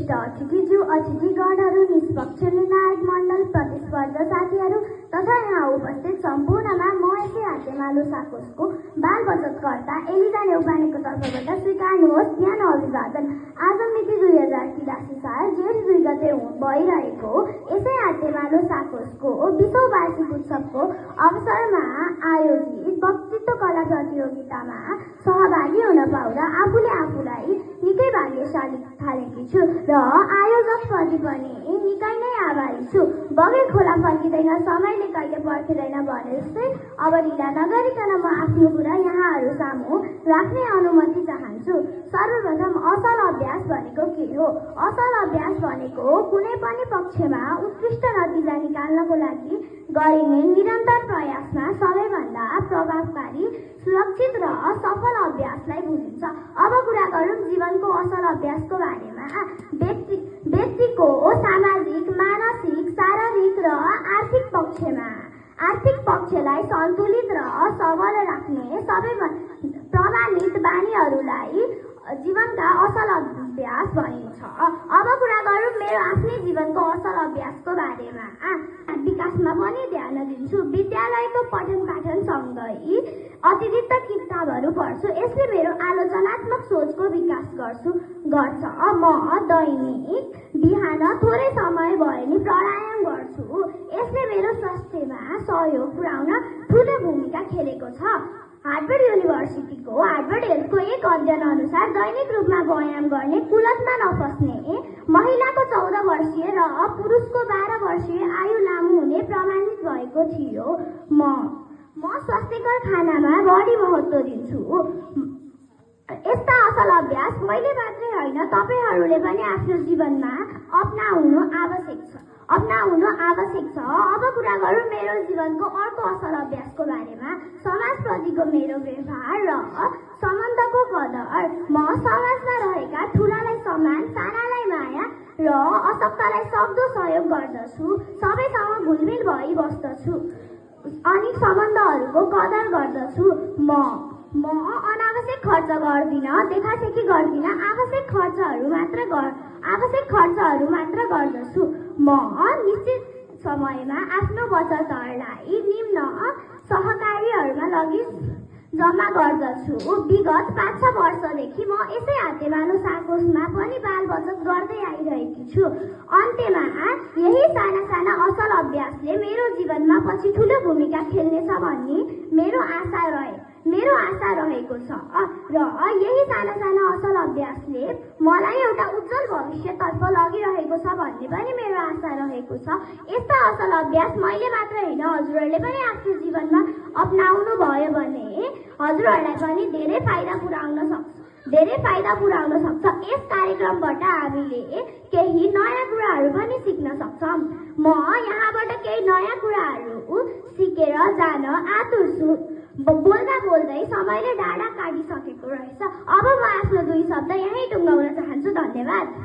विशिष्ट अतिथिज्यू, अतिथिगणहरू, निष्पक्ष निर्णायक मण्डल, प्रतिस्पर्धा साथीहरू तथा यहाँ उपस्थित सम्पूर्णमा म एसए हातेमालो साकोसको बाल बचतकर्ता एलिजा नेउपानेको तर्फबाट स्वीकार्नुहोस् ज्ञान अभिवादन। आज मिति 2083 साल जेठ 2 गते भइरहेको एसए हातेमालो साकोसको 20औं वार्षिक उत्सवको अवसरमा आयोजित वक्तृत्व कला प्रतियोगितामा सहभागी हुन पाउँदा आफूले आफूलाई निकै भाग्यशाली ठानेकी छु र आयोजकप्रति पनि निकै नै आभारी छु। बगेर खोला फर्किँदैन, समयले कहिले पर्खिँदैन भने जस्तै अब ढिला नगरिकन म आफ्नो कुरा यहाँहरू सामु राख्ने अनुमति चाहन्छु। सर्वप्रथम असल अभ्यास भनेको के हो? असल अभ्यास भनेको कुनै पनि पक्षमा उत्कृष्ट नतिजा निकाल्नको लागि गरिने निरन्तर प्रयासमा सबैभन्दा प्रभावकारी, सुरक्षित र सफल अभ्यासलाई बुझिन्छ। अब कुरा गरौँ जीवनको असल अभ्यासको बारेमा। व्यक्तिको सामाजिक, मानसिक, शारीरिक र आर्थिक पक्षमा आर्थिक पक्षलाई सन्तुलित र सबल राख्ने सबैभन्दा प्रमाणित बानीहरूलाई जीवनका असल अभ्यास भनिन्छ। अब कुरा गरौँ मेरो आफ्नै जीवनको असल अभ्यासको बारेमा। विकासमा पनि ध्यान दिन्छु। विद्यालयको पठन पाठन सँगै अतिरिक्त किताबहरू पढ्छु। यसले मेरो आलोचनात्मक सोचको विकास गर्छ। म दैनिक बिहान थोरै समय भए नि प्राणायाम गर्छु। यसले मेरो स्वास्थ्यमा सहयोग पुर्याउन ठूलो भूमिका खेलेको छ। हार्वर्ड युनिभर्सिटीको हार्वर्ड हेल्थको एक अध्ययन अनुसार दैनिक रूपमा व्यायाम गर्ने कुलतमा नफस्ने महिलाको 14 वर्षीय र पुरुषको 12 वर्षीय आयु लामो हुने प्रमाणित भएको थियो। म स्वास्थ्यकर खानामा बढी महत्त्व दिन्छु। यस्ता असल अभ्यास मैले मात्रै होइन, तपाईहरूले पनि आफ्नो जीवनमा अपनाउनु आवश्यक छ। अब कुरा गरौँ मेरो जीवनको अर्को असल अभ्यासको बारेमा। समाजप्रतिको मेरो व्यवहार र सम्बन्धको कदर। म समाजमा रहेका ठूलालाई सम्मान, सानालाई माया र अशक्तलाई सक्दो सहयोग गर्दछु। सबैसँग घुलमिल भई बस्दछु अनि सम्बन्धहरूको कदर गर्दछु। म अनावश्यक खर्च गर्दिन, देखासेखी गर्दिन, आवश्यक खर्चहरू मात्र गर्दछु। म निश्चित समयमा आफ्नो बचतहरूलाई निम्न सहकारीहरूमा लगी जम्मा गर्दछु। विगत 5-6 वर्षदेखि म यसै हातेमालो साकोसमा पनि बाल बचत गर्दै आइरहेकी छु। अन्त्यमा यही साना असल अभ्यासले मेरो जीवनमा पछि ठूलो भूमिका खेल्नेछ भन्ने मेरो आशा रहेको छ र यही साना असल अभ्यासले मलाई एउटा उज्जवल भविष्यतर्फ लगिरहेको छ भन्ने पनि मेरो आशा रहेको छ। यस्ता असल अभ्यास मैले मात्र होइन, हजुरहरूले पनि आफ्नो जीवनमा अपनाउनु भयो भने हजुरहरूलाई पनि धेरै फाइदा पुर्याउन सक्छ। यस कार्यक्रमबाट हामीले केही नयाँ कुराहरू पनि सिक्न सक्छौँ। म यहाँबाट केही नयाँ कुराहरू सिकेर जान आतुर छु। बोल्दै समयले डाँडा काटिसकेको रहेछ। अब म आफ्नो 2 शब्द यहीँ टुङ्गाउन चाहन्छु। धन्यवाद।